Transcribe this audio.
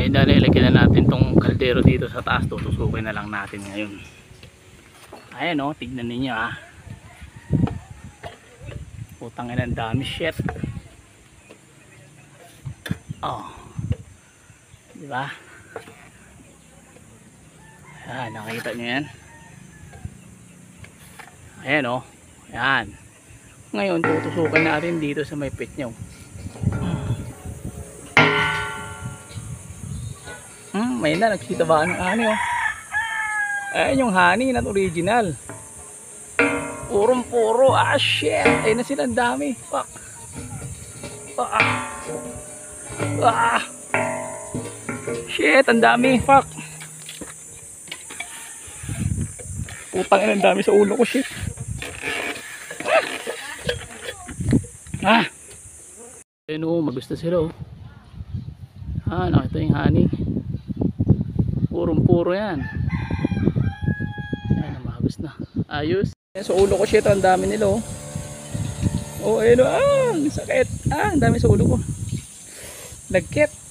Ayun, lalagyan na natin tong kaldero dito sa taas. Tutusukin na lang natin ngayon. Ayan o, tignan ninyo ha. Putang ina, ang dami shit. Oh. Diba? Ayan, nakikita nyo yan. Ayan o. Ayan. Ngayon, tutusukan natin dito sa may pit nyo. May na, nakita ba ang honey oh. Ayan yung honey, not original. Purong puro, shit. Ayun na sila, ang dami. Fuck. Shit, ang dami. Fuck. Putang ina, ang dami sa ulo ko, shit. Ayun oh, magusto sila oh. Nakita yung honey. Purong puro yan. Ayan, mahagos na. Ayos. Sa ulo ko, shit, ang dami nila oh. Oh, ayun oh, ang sakit. Ang dami sa ulo ko. Lagkit.